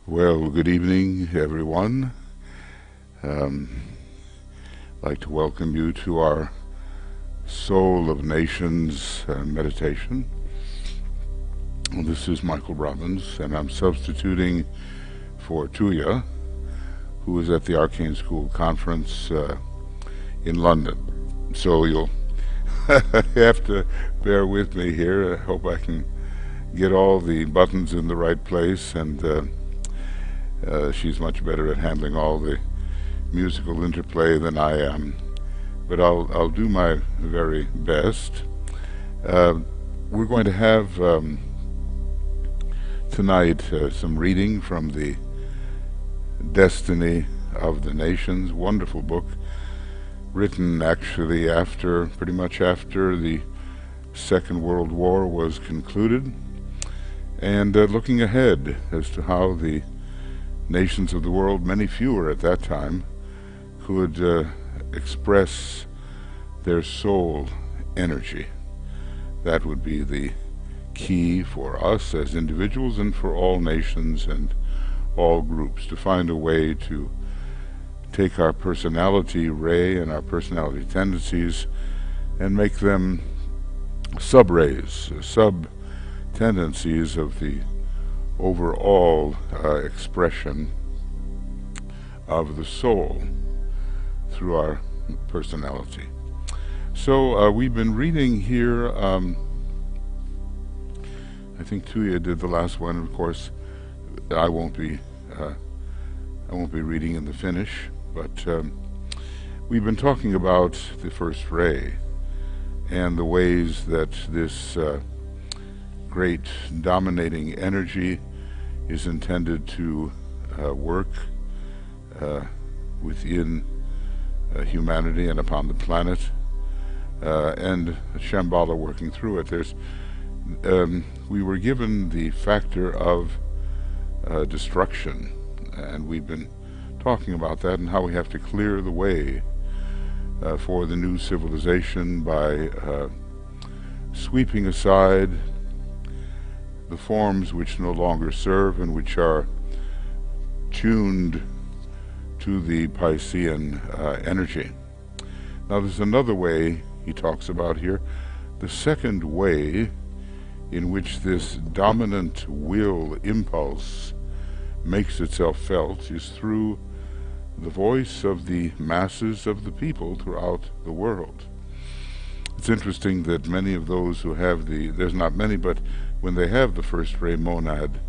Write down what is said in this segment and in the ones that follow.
Well, good evening, everyone. I'd like to welcome you to our Soul of Nations meditation. Well, this is Michael Robbins, and I'm substituting for Tuya, who is at the Arcane School Conference in London. So you'll have to bear with me here. I hope I can get all the buttons in the right place, and she's much better at handling all the musical interplay than I am, but I'll do my very best. We're going to have tonight some reading from the Destiny of the Nations, wonderful book, written actually pretty much after the Second World War was concluded, and looking ahead as to how the nations of the world, many fewer at that time, could express their soul energy. That would be the key for us as individuals and for all nations and all groups, to find a way to take our personality ray and our personality tendencies and make them sub-rays, sub-tendencies of the overall expression of the soul through our personality. So we've been reading here, I think Tuya did the last one. Of course, I won't be reading in the finish, but we've been talking about the first ray and the ways that this great dominating energy is intended to work within humanity and upon the planet, and Shambhala working through it. We were given the factor of destruction, and we've been talking about that and how we have to clear the way for the new civilization by sweeping aside the forms which no longer serve and which are tuned to the Piscean energy. Now there's another way he talks about here. The second way in which this dominant will impulse makes itself felt is through the voice of the masses of the people throughout the world. It's interesting that many of those who have there's not many, but when they have the first ray monad,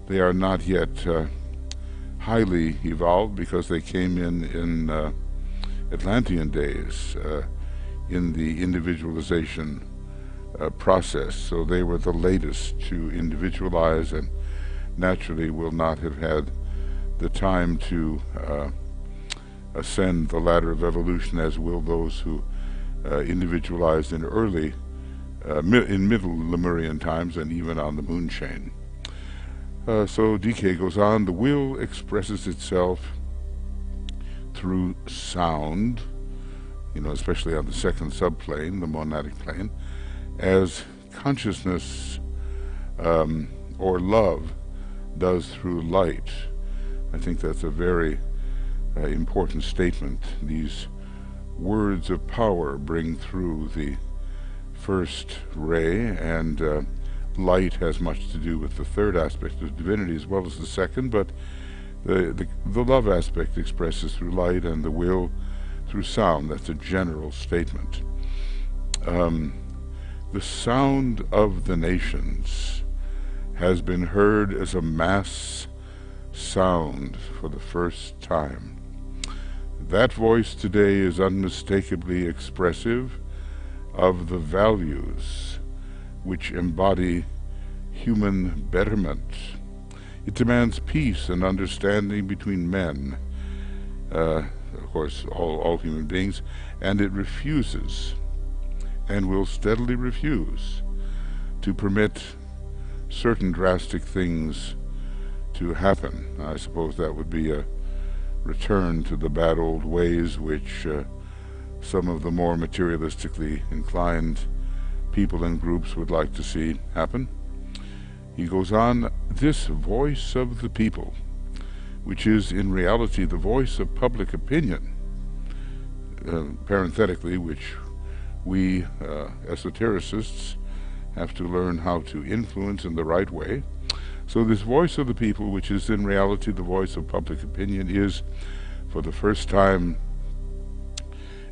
they are not yet highly evolved, because they came in Atlantean days in the individualization process. So they were the latest to individualize, and naturally will not have had the time to ascend the ladder of evolution as will those who individualized in middle Lemurian times and even on the moon chain. So DK goes on, the will expresses itself through sound, especially on the second subplane, the monadic plane, as consciousness or love does through light. I think that's a very important statement. These words of power bring through the first ray, and light has much to do with the third aspect of divinity as well as the second, but the love aspect expresses through light and the will through sound. That's a general statement. The sound of the nations has been heard as a mass sound for the first time. That voice today is unmistakably expressive of the values which embody human betterment. It demands peace and understanding between men, of course all human beings, and it refuses, and will steadily refuse, to permit certain drastic things to happen. I suppose that would be a return to the bad old ways which some of the more materialistically inclined people and groups would like to see happen. He goes on, this voice of the people, which is in reality the voice of public opinion, parenthetically, which we esotericists have to learn how to influence in the right way. So this voice of the people, which is in reality the voice of public opinion, is, for the first time,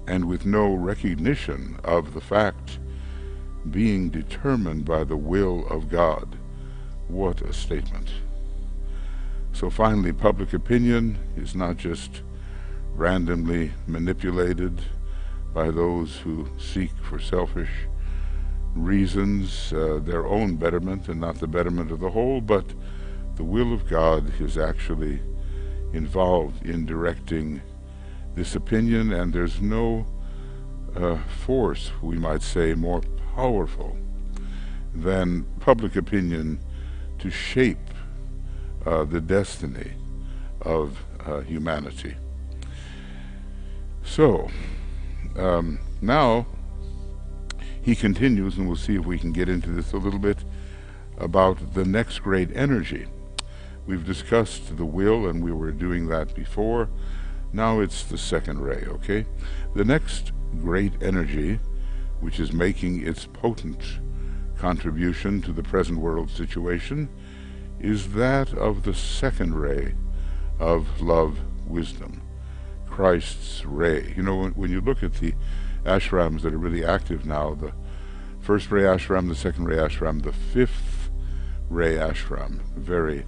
and with no recognition of the fact, being determined by the will of God. What a statement. So finally, public opinion is not just randomly manipulated by those who seek for selfish reasons, their own betterment and not the betterment of the whole, but the will of God is actually involved in directing this opinion, and there's no force, we might say, more powerful than public opinion to shape the destiny of humanity. So, now he continues, and we'll see if we can get into this a little bit, about the next great energy. We've discussed the will, and we were doing that before. Now it's the second ray, okay? The next great energy, which is making its potent contribution to the present world situation, is that of the second ray of love wisdom, Christ's ray. You know, when you look at the ashrams that are really active now, the first ray ashram, the second ray ashram, the fifth ray ashram, very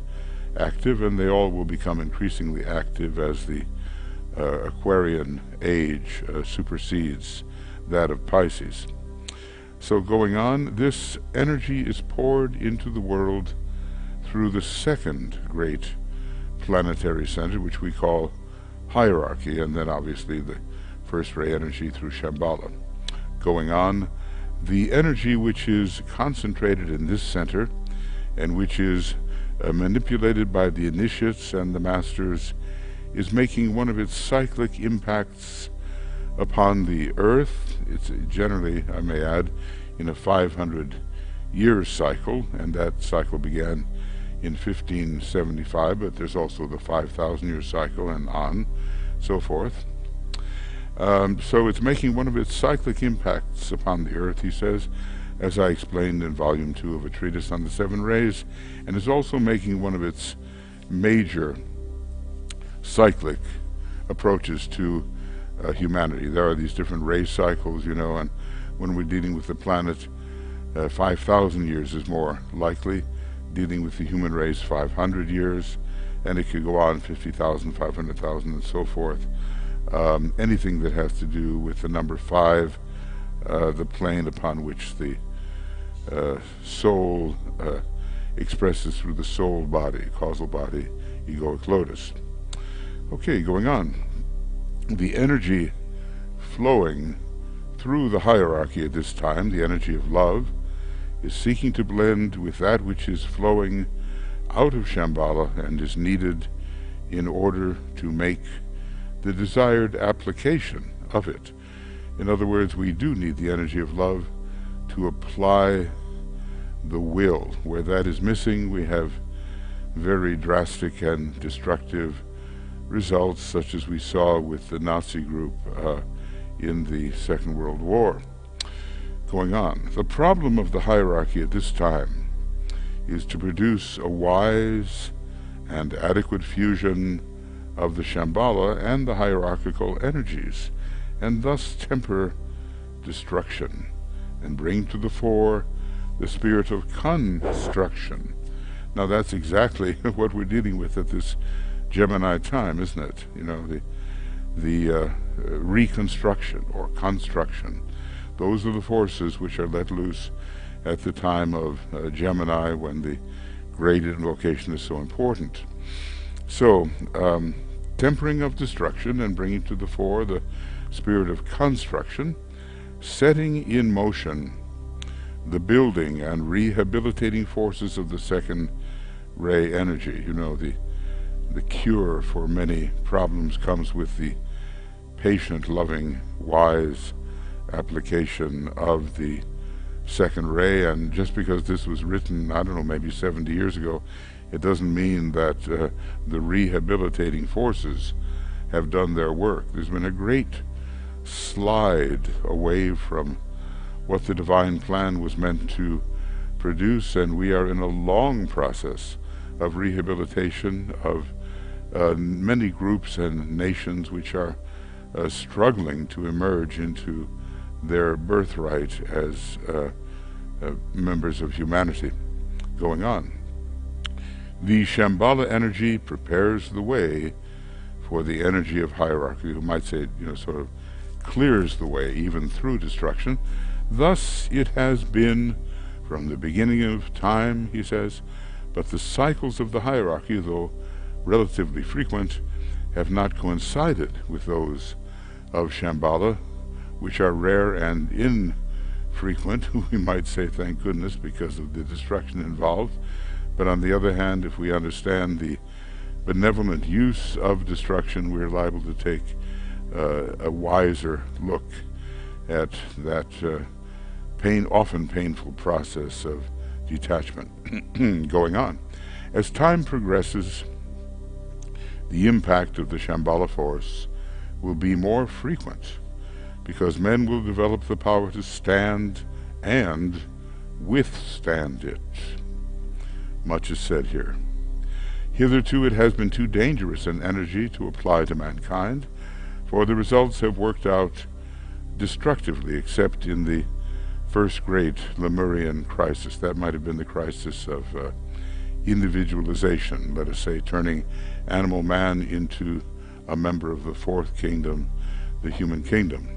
active, and they all will become increasingly active as the Aquarian age supersedes that of Pisces. So going on, this energy is poured into the world through the second great planetary center, which we call hierarchy, and then obviously the first ray energy through Shambhala. Going on, the energy which is concentrated in this center and which is manipulated by the initiates and the masters is making one of its cyclic impacts upon the earth. It's generally, I may add, in a 500-year cycle, and that cycle began in 1575, but there's also the 5,000-year cycle and on, so forth. So it's making one of its cyclic impacts upon the earth, he says, as I explained in Volume 2 of a treatise on the seven rays, and is also making one of its major cyclic approaches to humanity. There are these different ray cycles, you know, and when we're dealing with the planet, 5,000 years is more likely. Dealing with the human race, 500 years, and it could go on 50,000, 500,000, and so forth. Anything that has to do with the number 5, the plane upon which the soul expresses through the soul body, causal body, egoic lotus. Okay, going on. The energy flowing through the hierarchy at this time, the energy of love, is seeking to blend with that which is flowing out of Shambhala and is needed in order to make the desired application of it. In other words, we do need the energy of love to apply the will. Where that is missing, we have very drastic and destructive results, such as we saw with the Nazi group in the Second World War. Going on, the problem of the hierarchy at this time is to produce a wise and adequate fusion of the Shambhala and the hierarchical energies, and thus temper destruction and bring to the fore the spirit of construction. Now that's exactly what we're dealing with at this Gemini time, isn't it? You know, the reconstruction or construction. Those are the forces which are let loose at the time of Gemini, when the great invocation is so important. So, tempering of destruction and bringing to the fore the spirit of construction, setting in motion the building and rehabilitating forces of the second ray energy. You know, the cure for many problems comes with the patient, loving, wise application of the second ray. And just because this was written, I don't know, maybe 70 years ago, It doesn't mean that the rehabilitating forces have done their work. There's been a great slide away from what the divine plan was meant to produce, and we are in a long process of rehabilitation of many groups and nations which are struggling to emerge into their birthright as members of humanity. Going on, the Shambhala energy prepares the way for the energy of hierarchy, who might say, sort of clears the way even through destruction. Thus it has been from the beginning of time, he says, but the cycles of the hierarchy, though relatively frequent, have not coincided with those of Shambhala, which are rare and infrequent. We might say, thank goodness, because of the destruction involved. But on the other hand, if we understand the benevolent use of destruction, we're liable to take a wiser look at that often painful process of detachment. Going on, as time progresses, the impact of the Shambhala force will be more frequent, because men will develop the power to stand and withstand it. Much is said here. Hitherto it has been too dangerous an energy to apply to mankind, for the results have worked out destructively, except in the first great Lemurian crisis. That might have been the crisis of individualization, let us say, turning animal man into a member of the fourth kingdom, the human kingdom.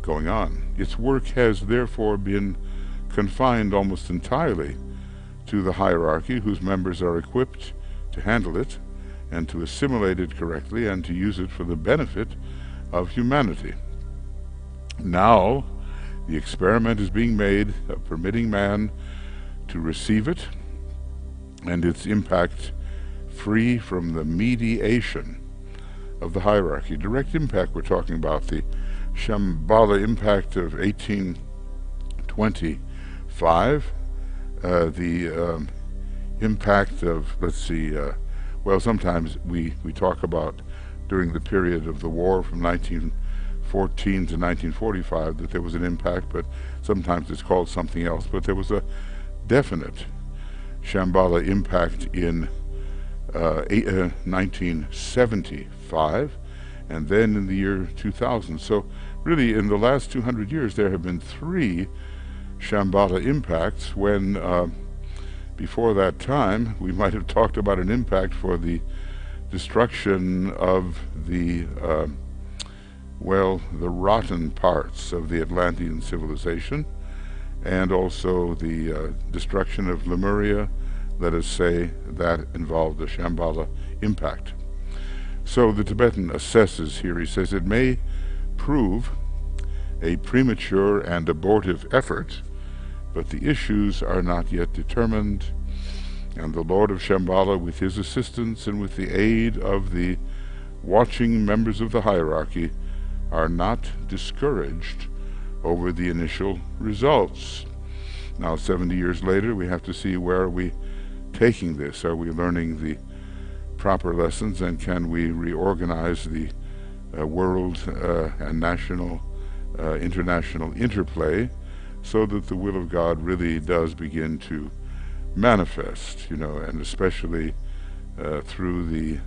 Going on, its work has therefore been confined almost entirely to the hierarchy, whose members are equipped to handle it and to assimilate it correctly and to use it for the benefit of humanity. Now the experiment is being made of permitting man to receive it and its impact free from the mediation of the hierarchy. Direct impact, we're talking about the Shambhala impact of 1825, the impact of, well, sometimes we talk about during the period of the war from 1914 to 1945 that there was an impact, but sometimes it's called something else. But there was a definite Shambhala impact in 1975, and then in the year 2000. So really in the last 200 years there have been 3 Shambhala impacts, when before that time we might have talked about an impact for the destruction of the the rotten parts of the Atlantean civilization, and also the destruction of Lemuria. Let us say that involved a Shambhala impact. So the Tibetan assesses here, he says, it may prove a premature and abortive effort, but the issues are not yet determined, and the Lord of Shambhala, with his assistance and with the aid of the watching members of the hierarchy, are not discouraged over the initial results. Now, 70 years later, we have to see, where are we taking this? Are we learning the proper lessons, and can we reorganize the world and national, international interplay so that the will of God really does begin to manifest, and especially through the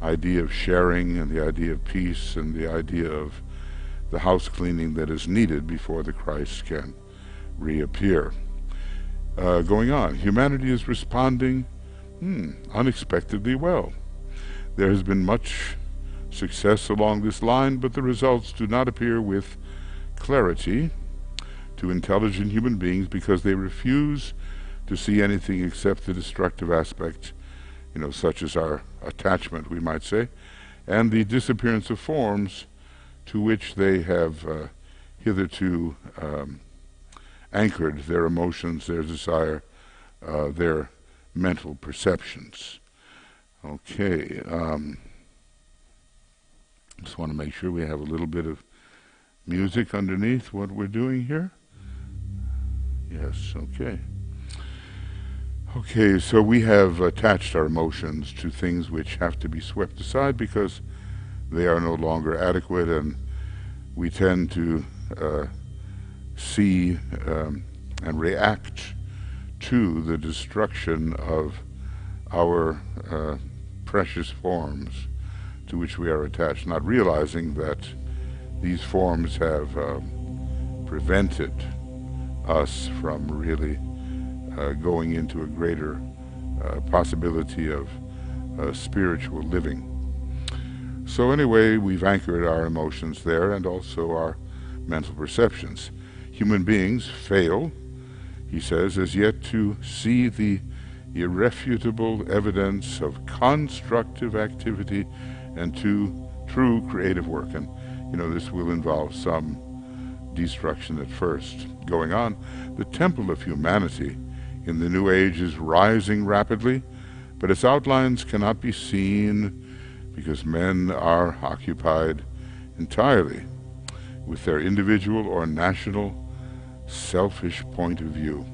idea of sharing and the idea of peace and the idea of the house cleaning that is needed before the Christ can reappear. Going on, humanity is responding unexpectedly well. There has been much success along this line, but the results do not appear with clarity to intelligent human beings, because they refuse to see anything except the destructive aspect, such as our attachment, we might say, and the disappearance of forms to which they have hitherto anchored their emotions, their desire, their mental perceptions. Okay, just want to make sure we have a little bit of music underneath what we're doing here. Yes, okay. Okay, so we have attached our emotions to things which have to be swept aside because they are no longer adequate, and we tend to see and react to the destruction of our precious forms to which we are attached, not realizing that these forms have prevented us from really going into a greater possibility of spiritual living. So anyway, we've anchored our emotions there and also our mental perceptions. Human beings fail, he says, as yet to see the irrefutable evidence of constructive activity and to true creative work. And, this will involve some destruction at first. Going on, the temple of humanity in the New Age is rising rapidly, but its outlines cannot be seen because men are occupied entirely with their individual or national selfish point of view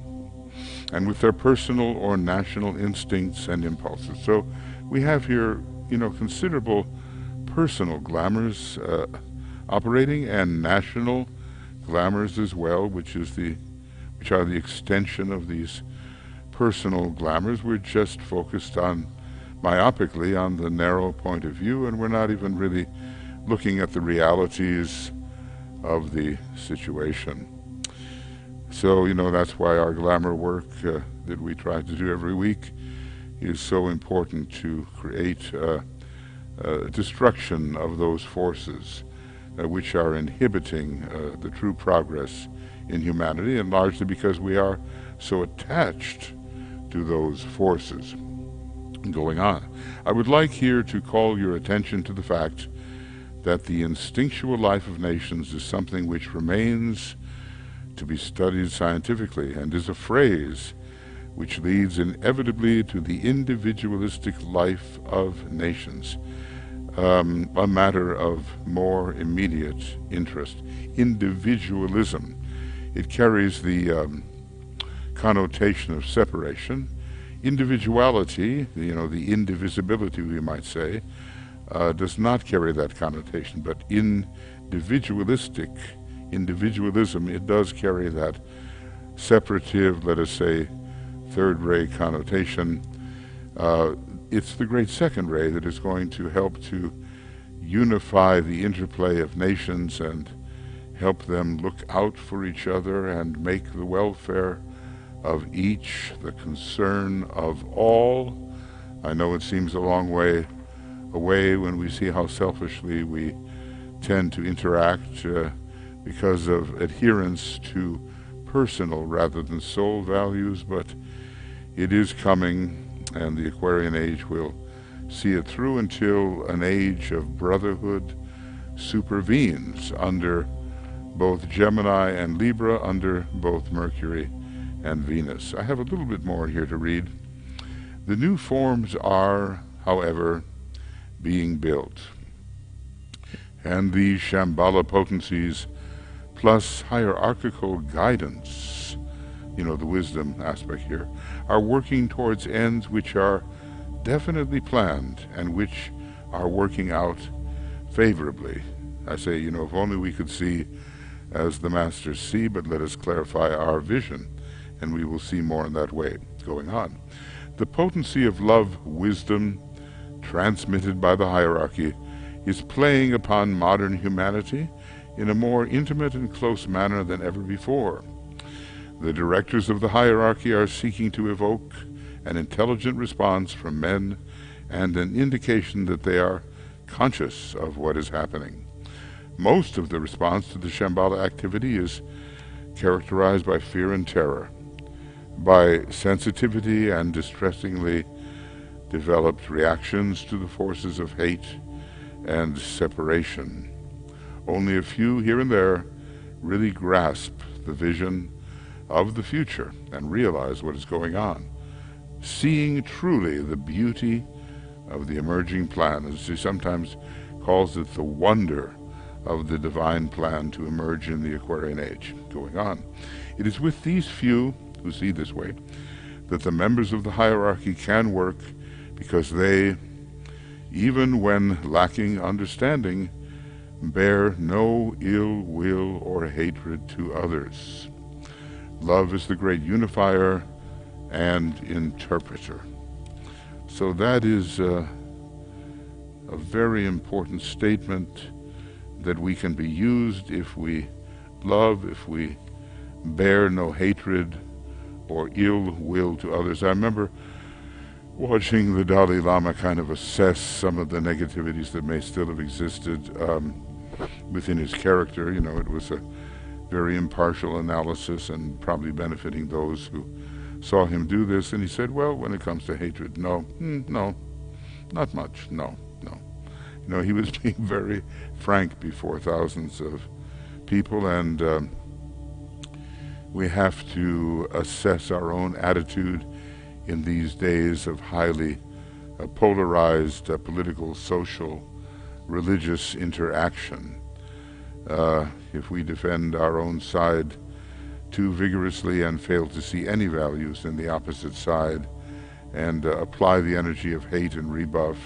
and with their personal or national instincts and impulses. So we have here, considerable personal glamours operating and national glamours as well, which are the extension of these personal glamours. We're just focused myopically on the narrow point of view, and we're not even really looking at the realities of the situation. So, that's why our glamour work that we try to do every week is so important, to create destruction of those forces which are inhibiting the true progress in humanity, and largely because we are so attached to those forces. Going on, I would like here to call your attention to the fact that the instinctual life of nations is something which remains to be studied scientifically, and is a phrase which leads inevitably to the individualistic life of nations, a matter of more immediate interest. Individualism, it carries the connotation of separation. Individuality, the indivisibility, we might say, does not carry that connotation, but individualism, it does carry that separative, let us say, third-ray connotation. It's the great second ray that is going to help to unify the interplay of nations and help them look out for each other and make the welfare of each the concern of all. I know it seems a long way away when we see how selfishly we tend to interact because of adherence to personal rather than soul values, but it is coming, and the Aquarian age will see it through until an age of brotherhood supervenes under both Gemini and Libra, under both Mercury and Venus. I have a little bit more here to read. The new forms are, however, being built, and these Shambhala potencies plus hierarchical guidance, the wisdom aspect here, are working towards ends which are definitely planned and which are working out favorably. I say, if only we could see as the masters see, but let us clarify our vision, and we will see more in that way. Going on, the potency of love, wisdom, transmitted by the hierarchy, is playing upon modern humanity in a more intimate and close manner than ever before. The directors of the hierarchy are seeking to evoke an intelligent response from men and an indication that they are conscious of what is happening. Most of the response to the Shambhala activity is characterized by fear and terror, by sensitivity and distressingly developed reactions to the forces of hate and separation. Only a few here and there really grasp the vision of the future and realize what is going on, seeing truly the beauty of the emerging plan, as he sometimes calls it, the wonder of the divine plan to emerge in the Aquarian age. Going on, it is with these few who see this way that the members of the hierarchy can work because they, even when lacking understanding, bear no ill will or hatred to others. Love is the great unifier and interpreter. So that is a very important statement, that we can be used if we love, if we bear no hatred or ill will to others. I remember watching the Dalai Lama kind of assess some of the negativities that may still have existed within his character. You know, it was a very impartial analysis and probably benefiting those who saw him do this. And he said, well, when it comes to hatred, no, not much, no. You know, he was being very frank before thousands of people, and we have to assess our own attitude in these days of highly polarized political, social, religious interaction. If we defend our own side too vigorously and fail to see any values in the opposite side and apply the energy of hate and rebuff,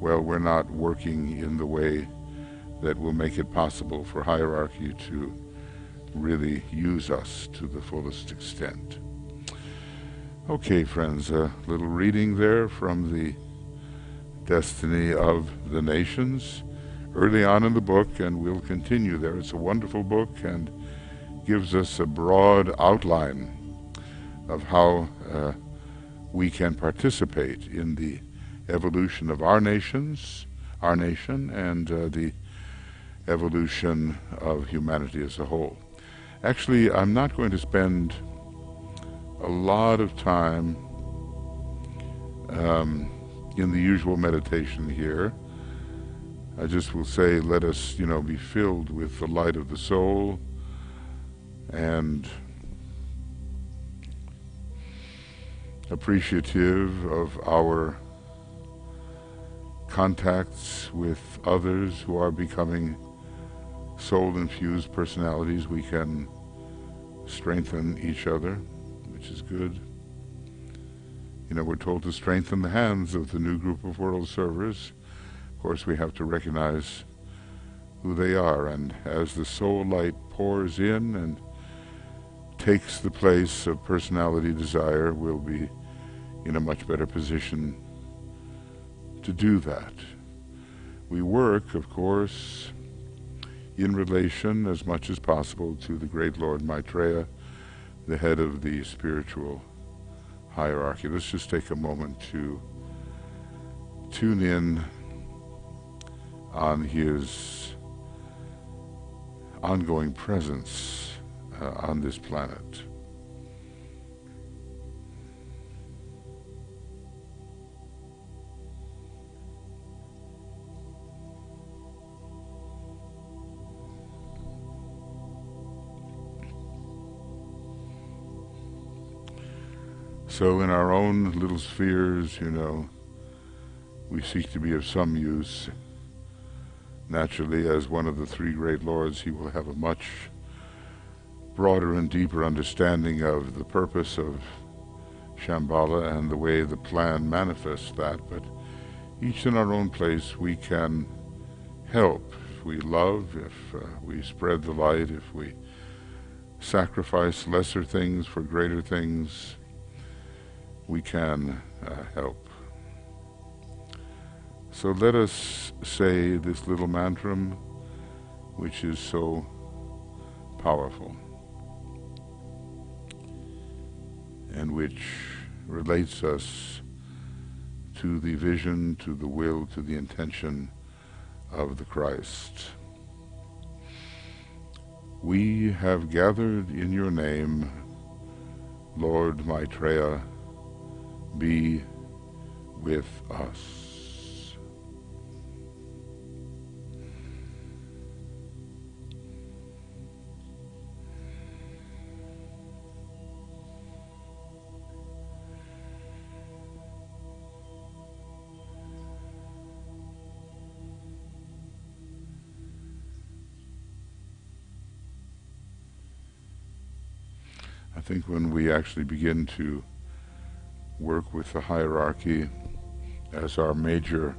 well, we're not working in the way that will make it possible for hierarchy to really use us to the fullest extent. Okay, friends, a little reading there from the Destiny of the Nations, early on in the book, and we'll continue there. It's a wonderful book and gives us a broad outline of how we can participate in the evolution of our nation, and the evolution of humanity as a whole. Actually, I'm not going to spend a lot of time in the usual meditation here. I just will say, let us, be filled with the light of the soul and appreciative of our contacts with others who are becoming soul-infused personalities. We can strengthen each other, which is good. We're told to strengthen the hands of the new group of world servers. Of course, we have to recognize who they are, and as the soul light pours in and takes the place of personality desire, we'll be in a much better position to do that. We work, of course, in relation as much as possible to the great Lord Maitreya, the head of the spiritual hierarchy. Let's just take a moment to tune in on his ongoing presence on this planet. So in our own little spheres, we seek to be of some use. Naturally, as one of the three great lords, he will have a much broader and deeper understanding of the purpose of Shambhala and the way the plan manifests that. But each in our own place, we can help. If we love, if we spread the light, if we sacrifice lesser things for greater things, we can help. So let us say this little mantra, which is so powerful and which relates us to the vision, to the will, to the intention of the Christ. We have gathered in your name, Lord Maitreya, be with us. think when we actually begin to work with the hierarchy as our major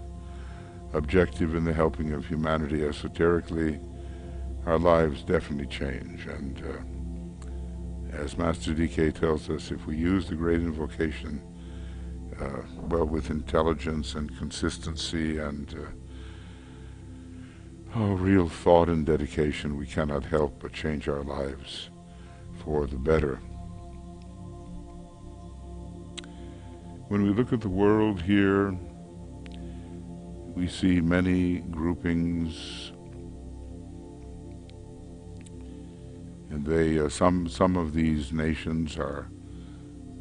objective in the helping of humanity esoterically, our lives definitely change. And as Master DK tells us, if we use the great invocation well, with intelligence and consistency and real thought and dedication, we cannot help but change our lives for the better. When we look at the world here, we see many groupings, and they some of these nations are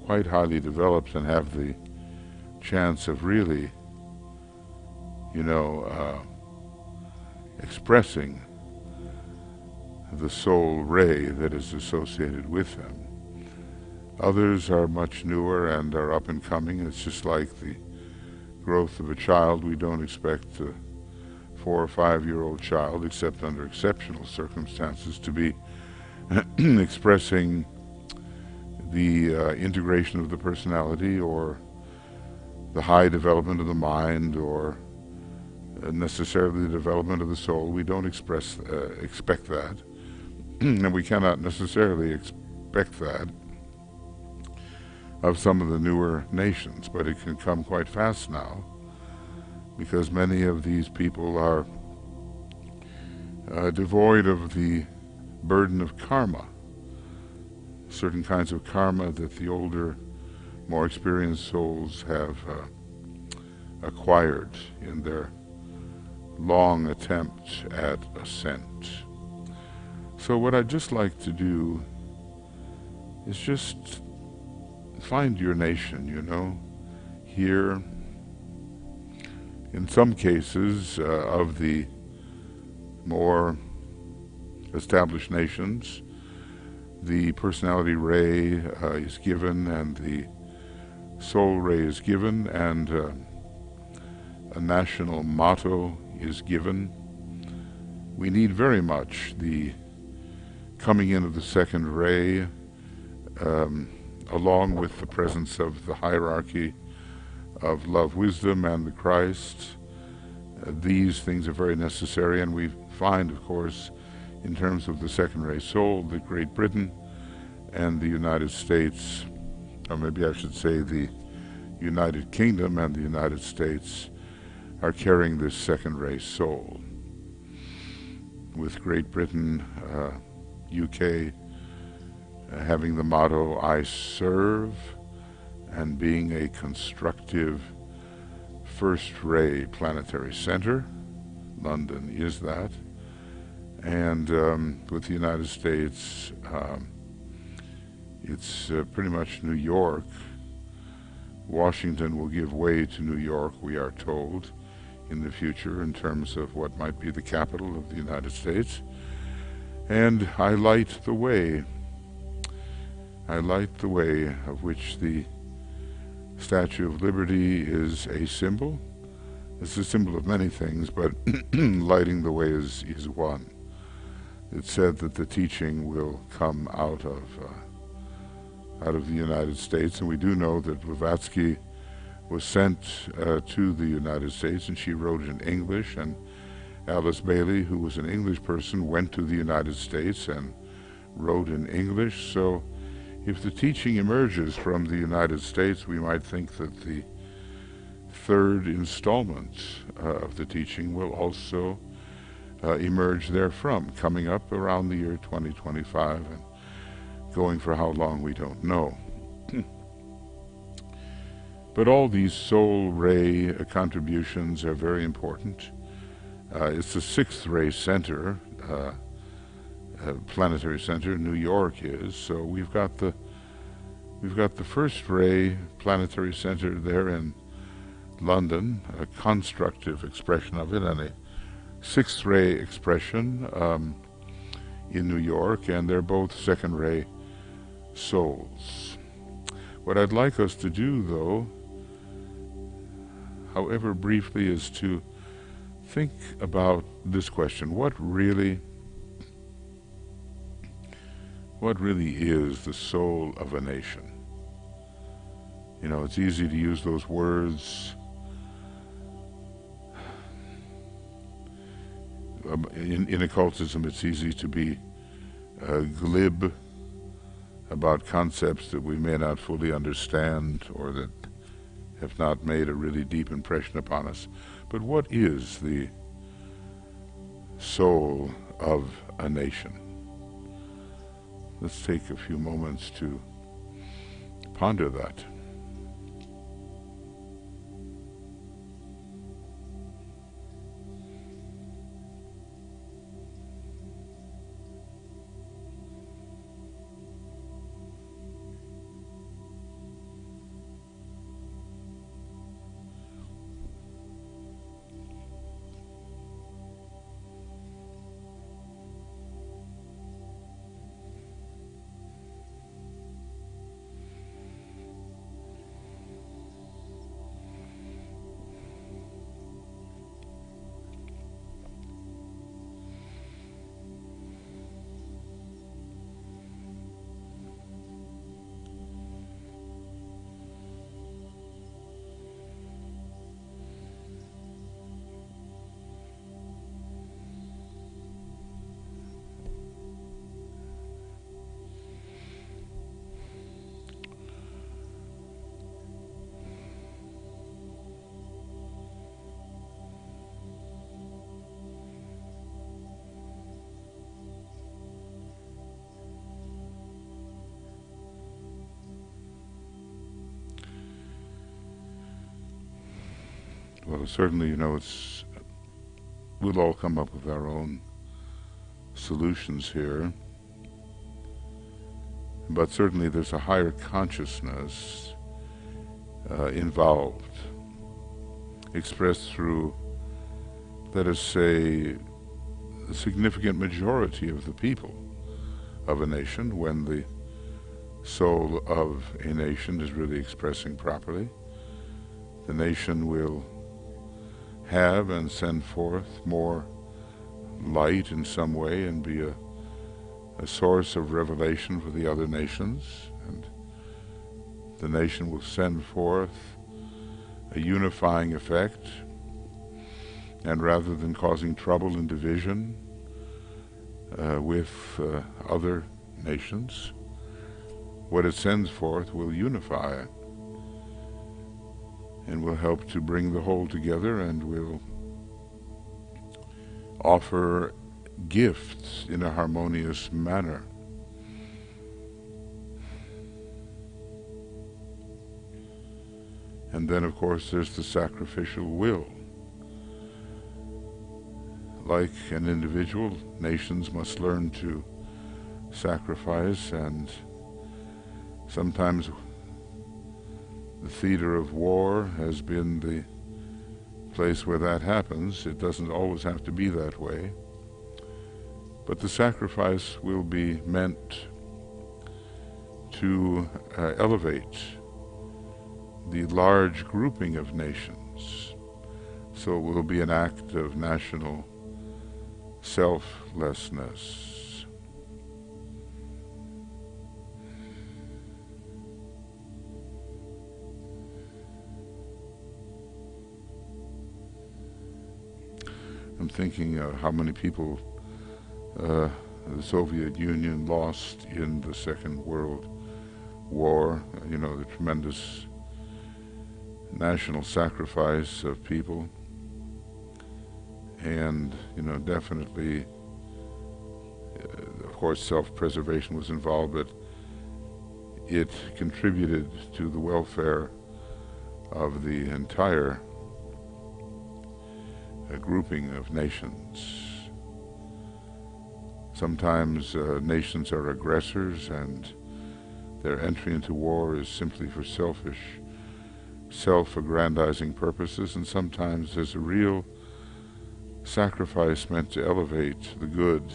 quite highly developed and have the chance of really, expressing the soul ray that is associated with them. Others are much newer and are up and coming. It's just like the growth of a child. We don't expect a 4 or 5-year-old child, except under exceptional circumstances, to be expressing the integration of the personality or the high development of the mind or necessarily the development of the soul. We don't expect that, and we cannot necessarily expect that of some of the newer nations, but it can come quite fast now, because many of these people are devoid of the burden of karma, certain kinds of karma that the older, more experienced souls have acquired in their long attempt at ascent. So what I'd just like to do is just find your nation, here. In some cases of the more established nations, the personality ray is given and the soul ray is given, and a national motto is given. We need very much the coming in of the second ray, along with the presence of the hierarchy of love, wisdom, and the Christ. These things are very necessary, and we find, of course, in terms of the second ray soul, that Great Britain and the United States, or maybe I should say the United Kingdom and the United States, are carrying this second ray soul, with Great Britain, UK, having the motto, I serve, and being a constructive first ray planetary center. London is that. And with the United States, it's pretty much New York. Washington will give way to New York, we are told, in the future in terms of what might be the capital of the United States. And I light the way. I light the way of which the Statue of Liberty is a symbol. It's a symbol of many things, but lighting the way is one. It's said that the teaching will come out of the United States, and we do know that Blavatsky was sent to the United States, and she wrote in English, and Alice Bailey, who was an English person, went to the United States and wrote in English. So if the teaching emerges from the United States, we might think that the third installment of the teaching will also emerge therefrom, coming up around the year 2025 and going for how long we don't know. But all these soul ray contributions are very important. It's the sixth ray center, planetary center. New York is. So we've got the first ray planetary center there in London, a constructive expression of it, and a sixth ray expression in New York, and they're both second ray souls. What I'd like us to do, though, however briefly, is to think about this question: what really what really is the soul of a nation? You know, it's easy to use those words. In occultism, it's easy to be glib about concepts that we may not fully understand or that have not made a really deep impression upon us. But what is the soul of a nation? Let's take a few moments to ponder that. Well, certainly, you know, we'll all come up with our own solutions here, but certainly there's a higher consciousness involved, expressed through, let us say, a significant majority of the people of a nation. When the soul of a nation is really expressing properly, the nation will have and send forth more light in some way and be a source of revelation for the other nations, and the nation will send forth a unifying effect, and rather than causing trouble and division with other nations, what it sends forth will unify and will help to bring the whole together, and will offer gifts in a harmonious manner. And then, of course, there's the sacrificial will. Like an individual, nations must learn to sacrifice, and sometimes the theater of war has been the place where that happens. It doesn't always have to be that way, but the sacrifice will be meant to elevate the large grouping of nations. So it will be an act of national selflessness. I'm thinking how many people the Soviet Union lost in the Second World War, you know, the tremendous national sacrifice of people, and, you know, definitely, of course, self-preservation was involved, but it contributed to the welfare of the entire grouping of nations. Sometimes nations are aggressors, and their entry into war is simply for selfish, self-aggrandizing purposes, and sometimes there's a real sacrifice meant to elevate the good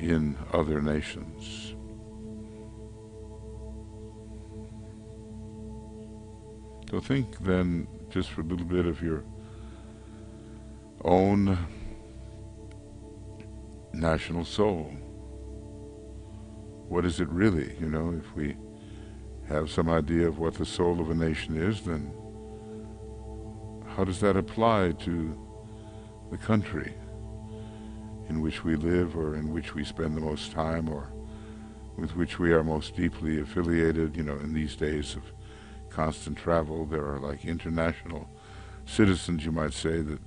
in other nations. So think then just for a little bit of your own national soul. what is it really? You know, if we have some idea of what the soul of a nation is, then how does that apply to the country in which we live, or in which we spend the most time, or with which we are most deeply affiliated? You know, in these days of constant travel, there are like international citizens, you might say, that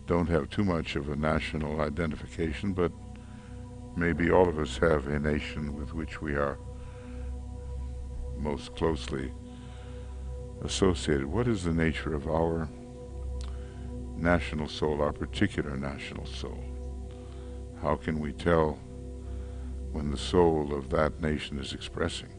don't have too much of a national identification, but maybe all of us have a nation with which we are most closely associated. What is the nature of our national soul, our particular national soul? How can we tell when the soul of that nation is expressing?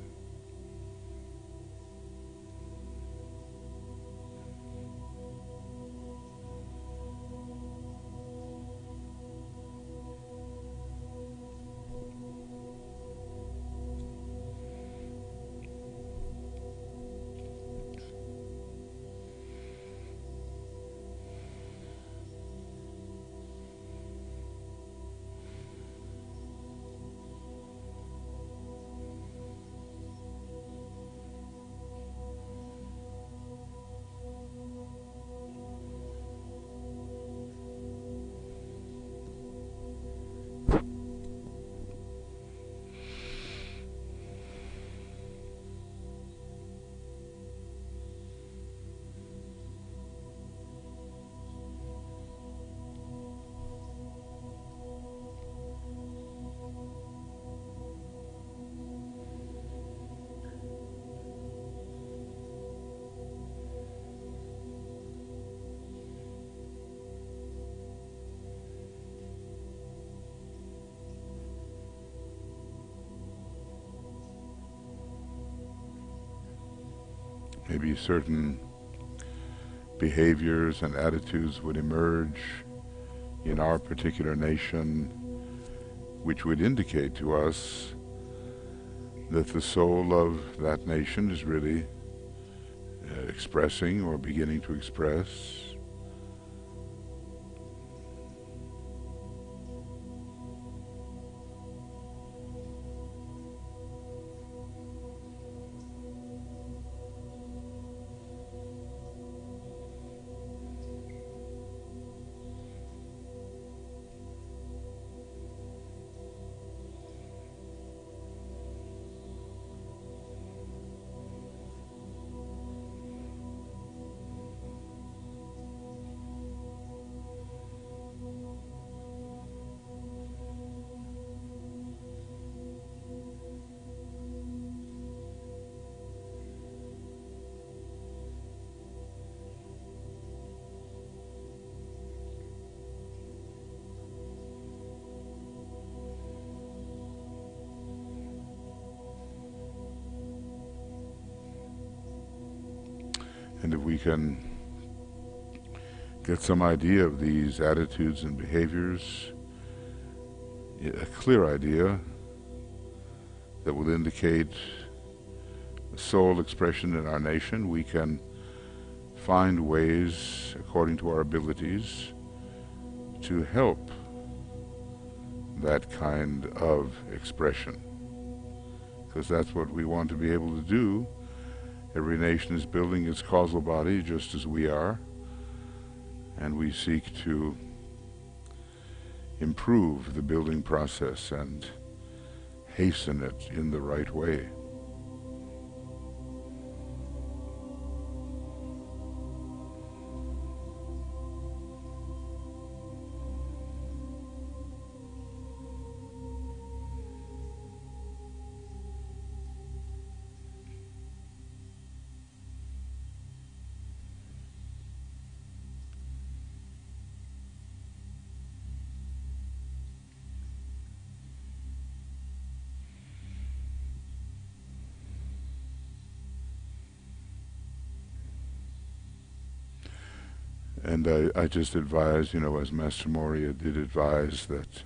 Maybe certain behaviors and attitudes would emerge in our particular nation, which would indicate to us that the soul of that nation is really expressing or beginning to express. And if we can get some idea of these attitudes and behaviors, a clear idea that will indicate soul expression in our nation, we can find ways, according to our abilities, to help that kind of expression. Because that's what we want to be able to do. Every nation is building its causal body just as we are, and we seek to improve the building process and hasten it in the right way. And I just advise, as Master Moria did advise, that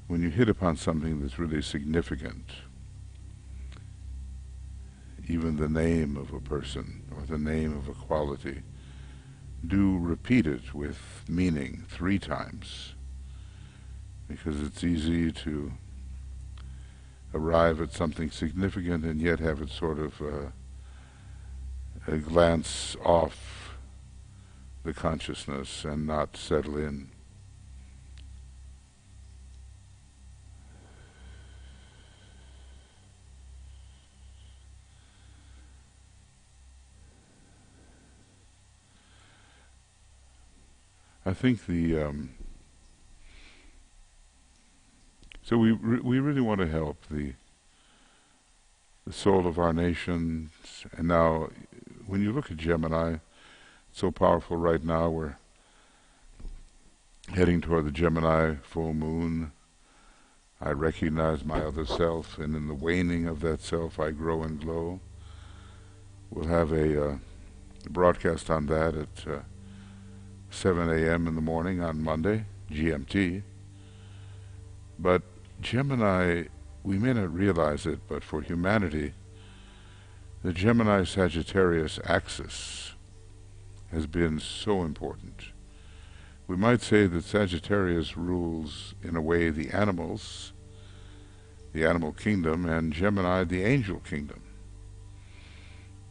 when you hit upon something that's really significant, even the name of a person or the name of a quality, do repeat it with meaning 3 times, because it's easy to arrive at something significant and yet have it sort of glance off the consciousness and not settle in. I think so we really want to help the soul of our nations. And now, when you look at Gemini, it's so powerful right now. We're heading toward the Gemini full moon. I recognize my other self, and in the waning of that self, I grow and glow. We'll have a broadcast on that at 7 a.m. in the morning on Monday, GMT. But Gemini, we may not realize it, but for humanity, the Gemini-Sagittarius axis has been so important. We might say that Sagittarius rules, in a way, the animals, the animal kingdom, and Gemini, the angel kingdom.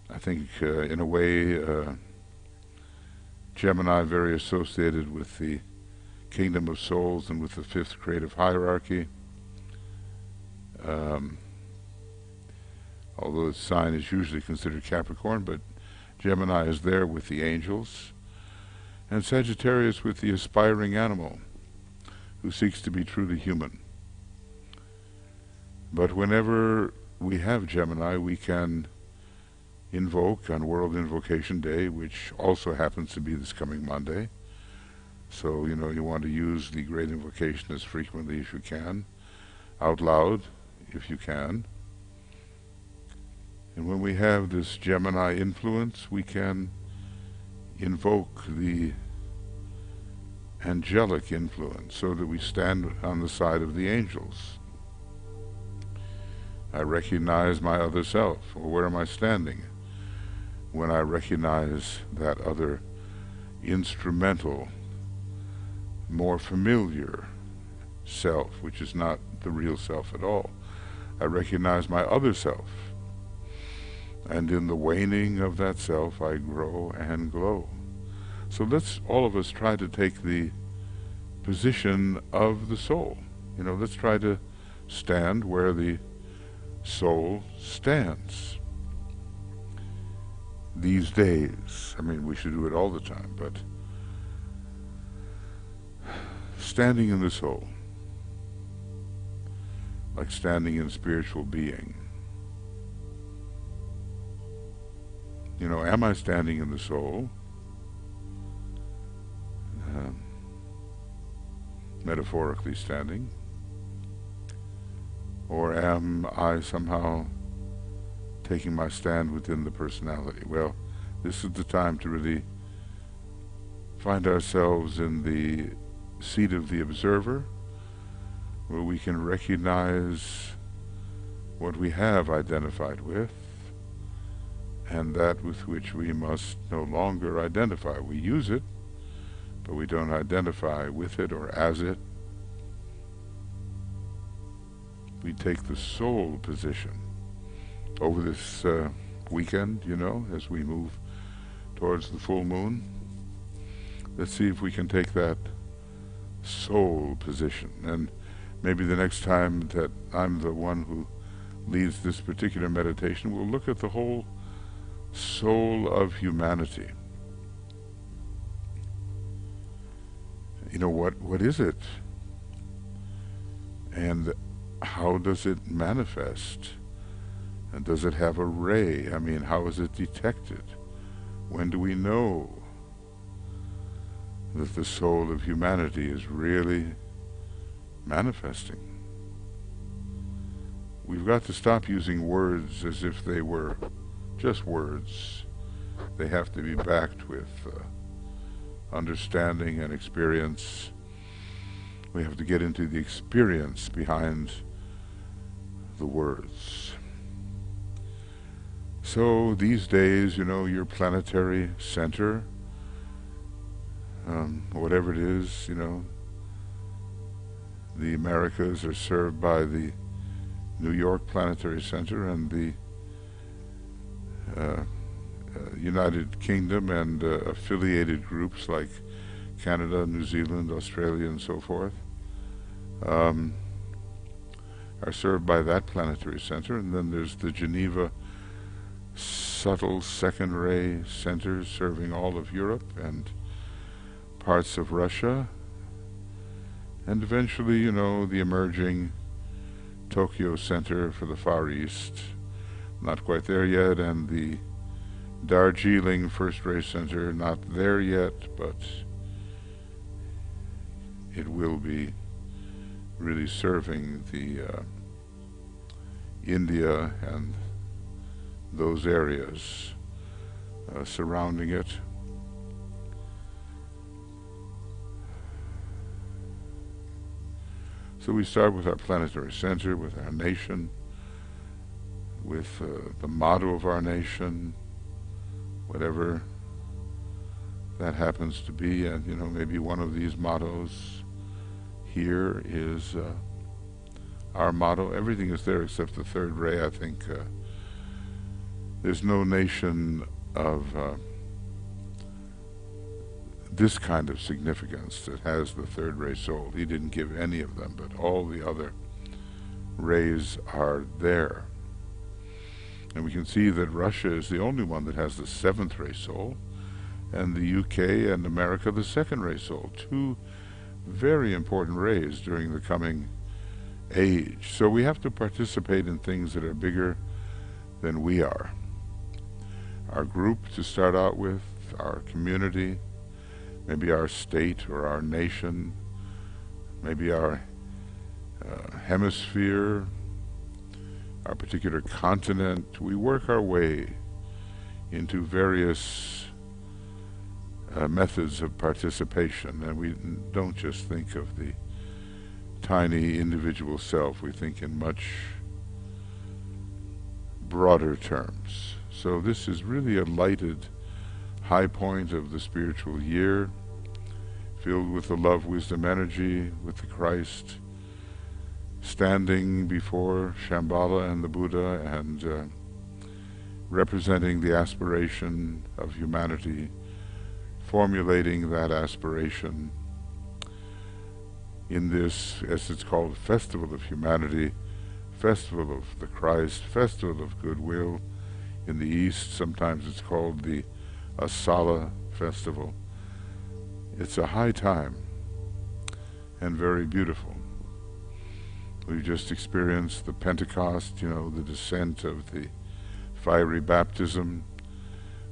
I think, in a way, Gemini very associated with the kingdom of souls and with the fifth creative hierarchy. Although its sign is usually considered Capricorn, but Gemini is there with the angels, and Sagittarius with the aspiring animal who seeks to be truly human. But whenever we have Gemini, we can invoke on World Invocation Day, which also happens to be this coming Monday. So, you want to use the Great Invocation as frequently as you can, out loud if you can. And when we have this Gemini influence, we can invoke the angelic influence so that we stand on the side of the angels. I recognize my other self, or where am I standing? When I recognize that other instrumental, more familiar self, which is not the real self at all. I recognize my other self, and in the waning of that self I grow and glow. So let's all of us try to take the position of the soul. Let's try to stand where the soul stands. These days, we should do it all the time, but standing in the soul, like standing in spiritual being. Am I standing in the soul? Metaphorically standing? Or am I somehow taking my stand within the personality? Well, this is the time to really find ourselves in the seat of the observer, where we can recognize what we have identified with, and that with which we must no longer identify. We use it, but we don't identify with it or as it. We take the soul position. Over this weekend, as we move towards the full moon, let's see if we can take that soul position. And maybe the next time that I'm the one who leads this particular meditation, we'll look at the whole soul of humanity. What is it? And how does it manifest? And does it have a ray? How is it detected? When do we know that the soul of humanity is really manifesting? We've got to stop using words as if they were just words. They have to be backed with understanding and experience. We have to get into the experience behind the words. So these days, your planetary center, whatever it is, the Americas are served by the New York Planetary Center and the United Kingdom and affiliated groups like Canada, New Zealand, Australia, and so forth are served by that planetary center. And then there's the Geneva Subtle Second Ray Center serving all of Europe and parts of Russia. And eventually, you know, the emerging Tokyo Center for the Far East, not quite there yet, and the Darjeeling First Ray Center, not there yet, but it will be really serving the India and those areas surrounding it. So we start with our planetary center, with our nation, with the motto of our nation, whatever that happens to be. And, you know, maybe one of these mottos here is our motto. Everything is there except the third ray. I think there's no nation of this kind of significance that has the third ray soul. He didn't give any of them, but all the other rays are there. And we can see that Russia is the only one that has the seventh ray soul, and the UK and America the second ray soul. Two very important rays during the coming age. So we have to participate in things that are bigger than we are. Our group to start out with, our community, maybe our state or our nation, maybe our hemisphere, our particular continent. We work our way into various methods of participation, and we don't just think of the tiny individual self. We think in much broader terms. So this is really a lighted high point of the spiritual year, filled with the love, wisdom, energy, with the Christ standing before Shambhala and the Buddha and representing the aspiration of humanity, formulating that aspiration in this, as it's called, Festival of Humanity, Festival of the Christ, Festival of Goodwill. In the East, sometimes it's called the Asala Festival. It's a high time and very beautiful. We've just experienced the Pentecost, you know, the descent of the fiery baptism.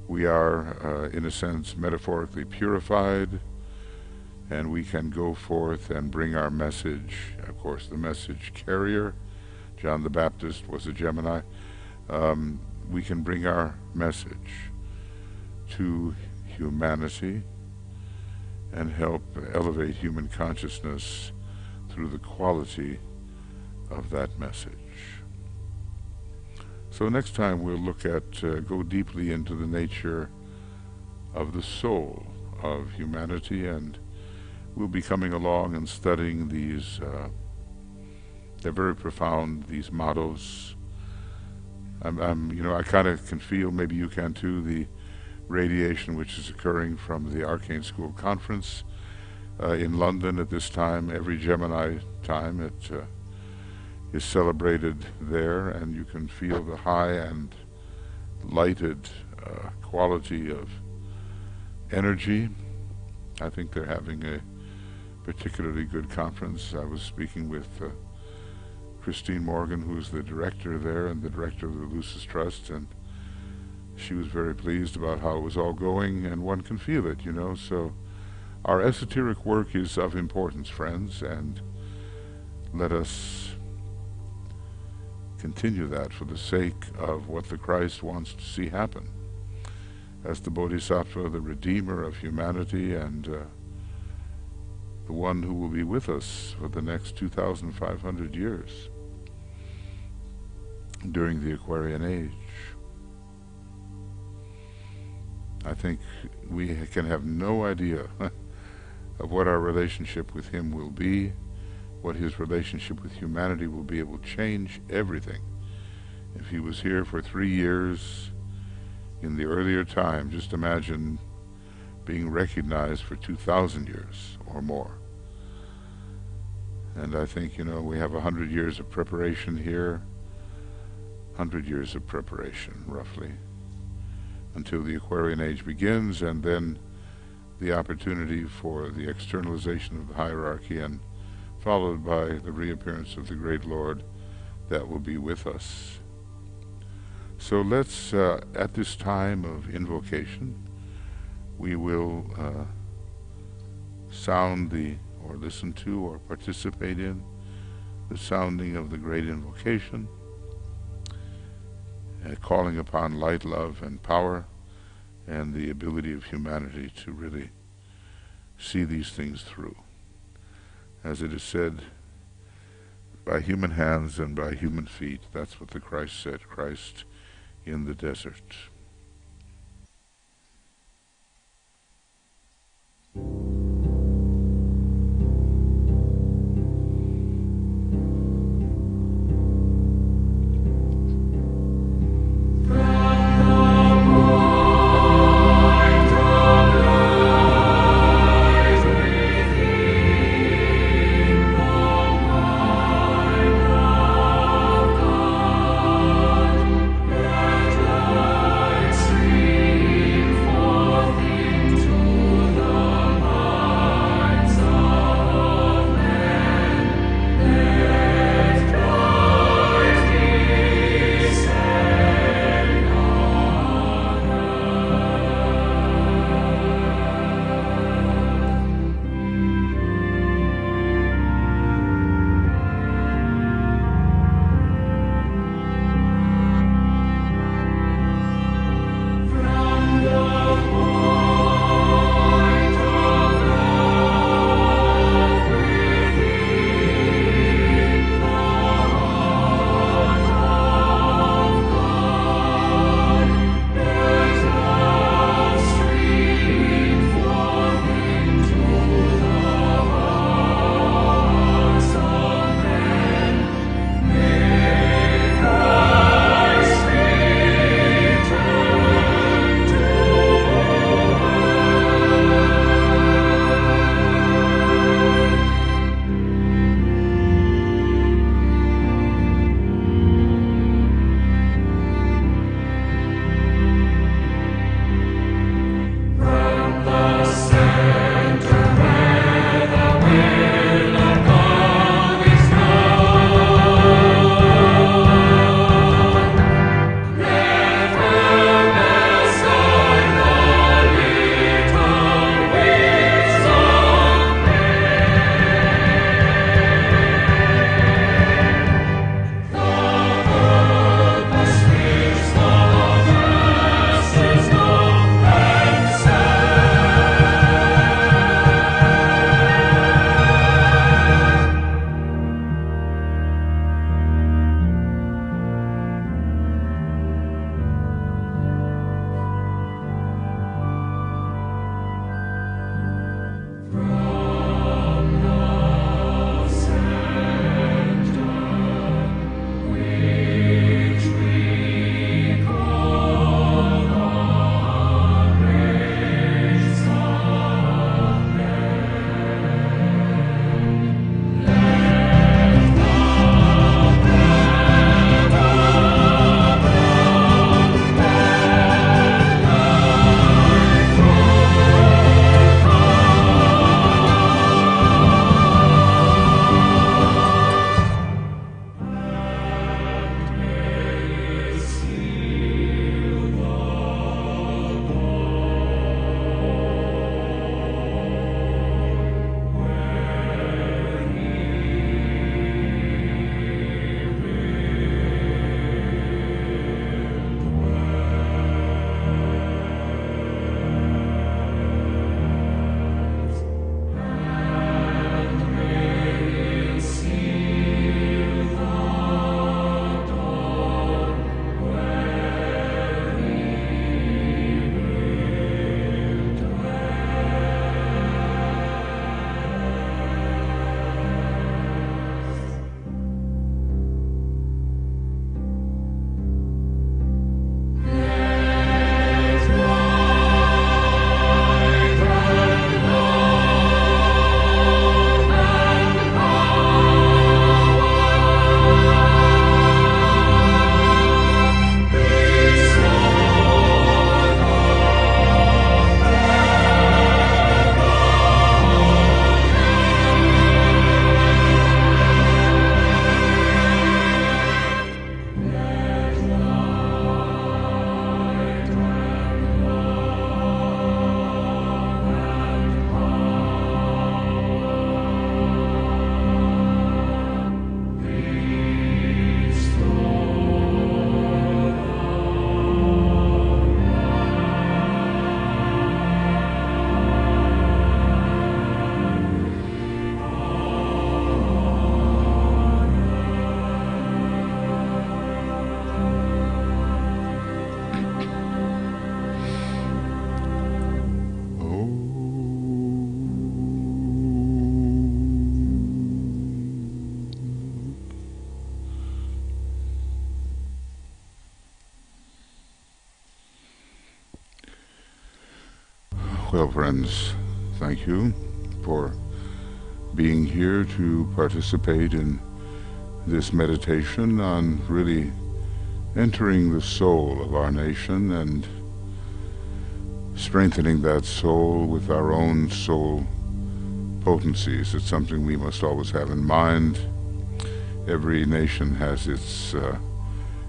We are, in a sense, metaphorically purified, and we can go forth and bring our message. Of course, the message carrier, John the Baptist, was a Gemini. We can bring our message to humanity and help elevate human consciousness through the quality of that message. So next time we'll look at, go deeply into the nature of the soul of humanity, and we'll be coming along and studying these, they're very profound, these mottos. You know, I kind of can feel, maybe you can too, the radiation which is occurring from the Arcane School Conference in London at this time. Every Gemini time it is celebrated there, and you can feel the high and lighted quality of energy. I think they're having a particularly good conference. I was speaking with Christine Morgan, who's the director there and the director of the Lucis Trust, and she was very pleased about how it was all going, and one can feel it, you know. So our esoteric work is of importance, friends, and let us continue that for the sake of what the Christ wants to see happen as the Bodhisattva, the Redeemer of humanity, and the one who will be with us for the next 2,500 years during the Aquarian Age. I think we can have no idea of what our relationship with him will be what his relationship with humanity will be. It will change everything. If he was here for 3 years in the earlier time, just imagine being recognized for 2,000 years or more. And I think, we have 100 years of preparation here, 100 years of preparation, roughly, until the Aquarian Age begins, and then the opportunity for the externalization of the hierarchy, and followed by the reappearance of the great Lord that will be with us. So let's, at this time of invocation, we will sound or listen to, or participate in the sounding of the great invocation, calling upon light, love, and power, and the ability of humanity to really see these things through. As it is said, by human hands and by human feet. That's what the Christ said, Christ in the desert. Well, friends, thank you for being here to participate in this meditation on really entering the soul of our nation and strengthening that soul with our own soul potencies. It's something we must always have in mind. Every nation has its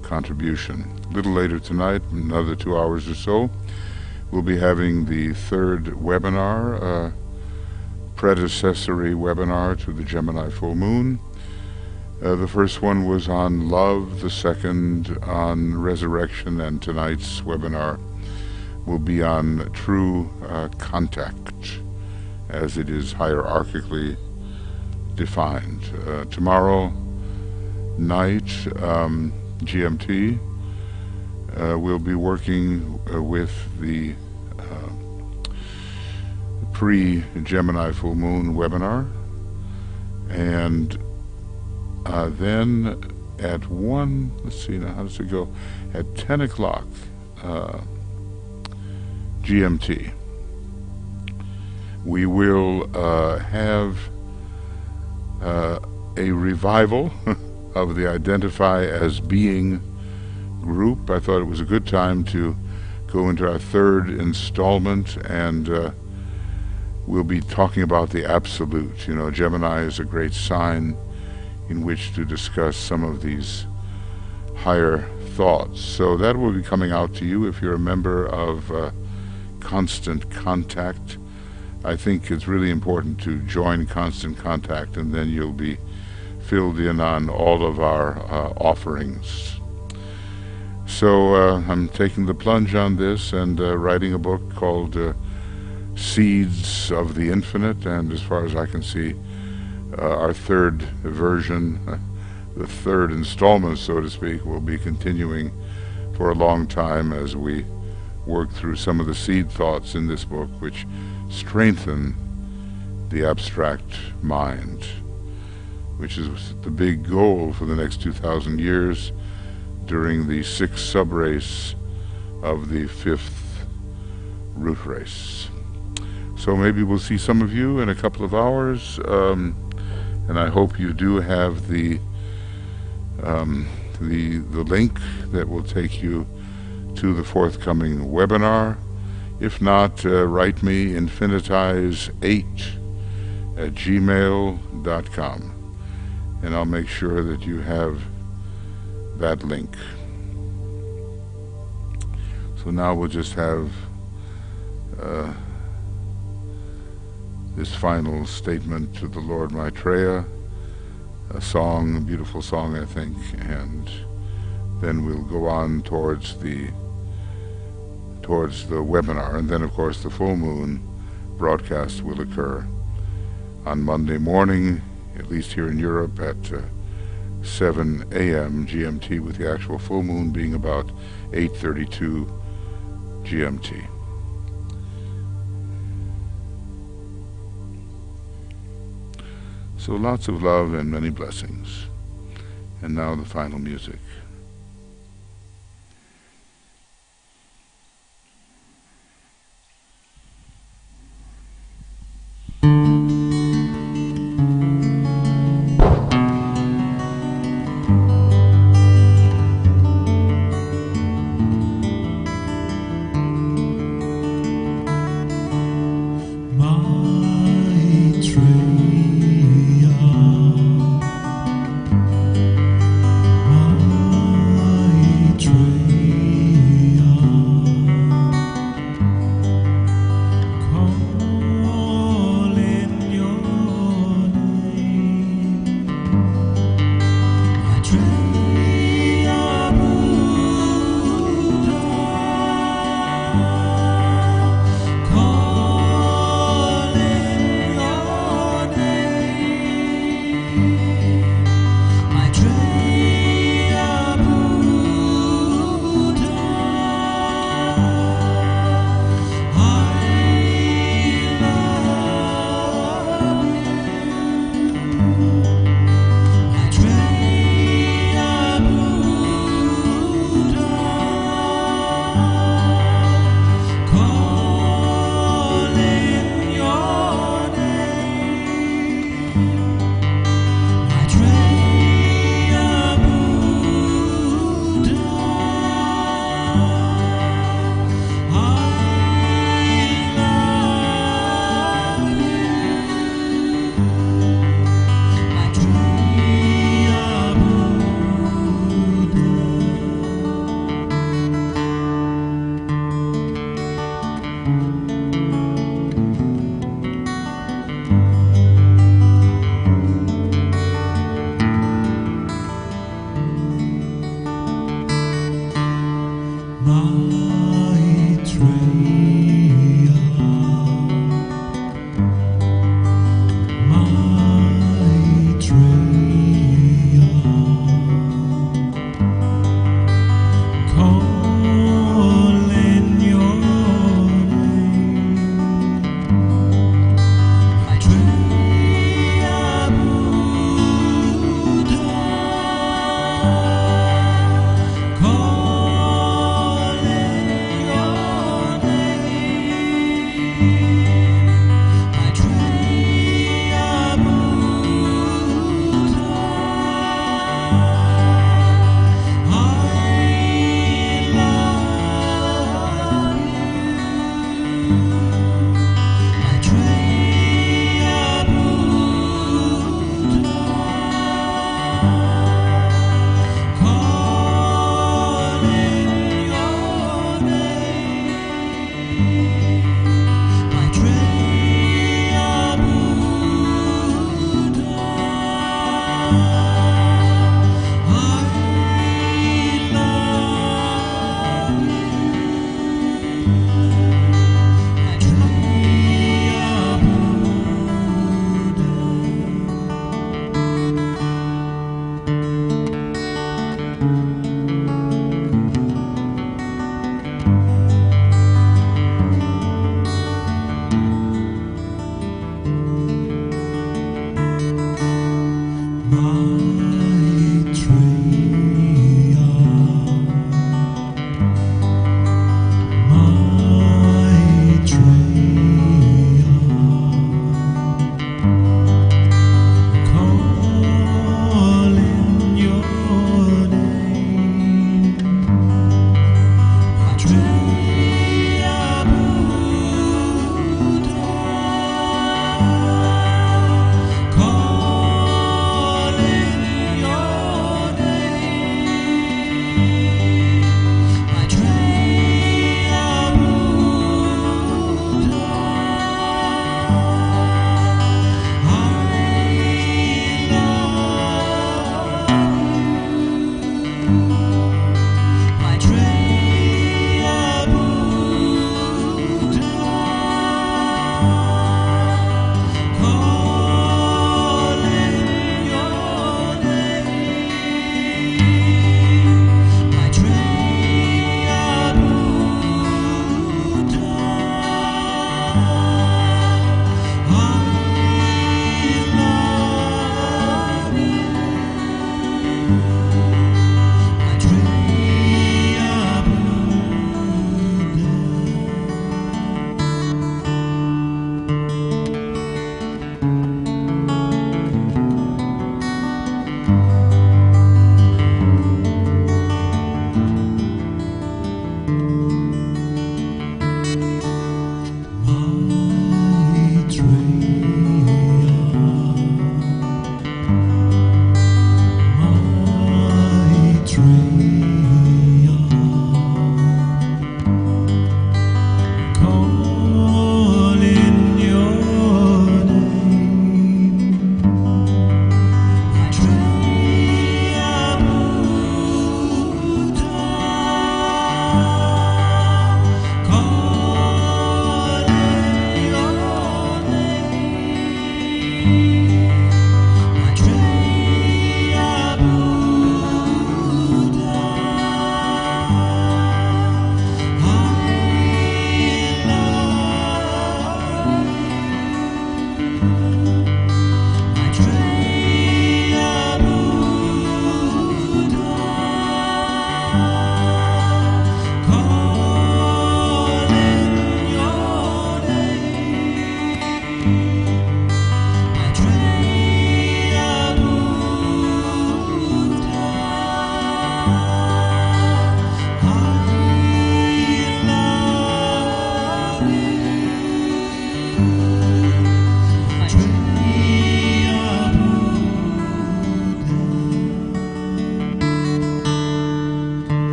contribution. A little later tonight, another 2 hours or so, we'll be having the third webinar, predecessory webinar to the Gemini full moon. The first one was on love, the second on resurrection, and tonight's webinar will be on true contact, as it is hierarchically defined. Tomorrow night, GMT, we'll be working with the pre-Gemini full moon webinar, and then at 1, let's see now, how does it go? At 10 o'clock GMT, we will have a revival of the Identify as Being group. I thought it was a good time to go into our third installment, and we'll be talking about the absolute. You know, Gemini is a great sign in which to discuss some of these higher thoughts. So that will be coming out to you if you're a member of Constant Contact. I think it's really important to join Constant Contact, and then you'll be filled in on all of our offerings. So I'm taking the plunge on this and writing a book called Seeds of the Infinite, and as far as I can see, our third version, the third installment, so to speak, will be continuing for a long time as we work through some of the seed thoughts in this book which strengthen the abstract mind, which is the big goal for the next 2,000 years during the 6th subrace of the 5th root race. So maybe we'll see some of you in a couple of hours, and I hope you do have the link that will take you to the forthcoming webinar. If not, write me infinitize8@gmail.com, and I'll make sure that you have that link. So now we'll just have this final statement to the Lord Maitreya, a song, a beautiful song, I think, and then we'll go on towards the webinar, and then of course the full moon broadcast will occur on Monday morning, at least here in Europe, at 7 a.m. GMT, with the actual full moon being about 8:32 GMT. So lots of love and many blessings. And now the final music. Maitreya,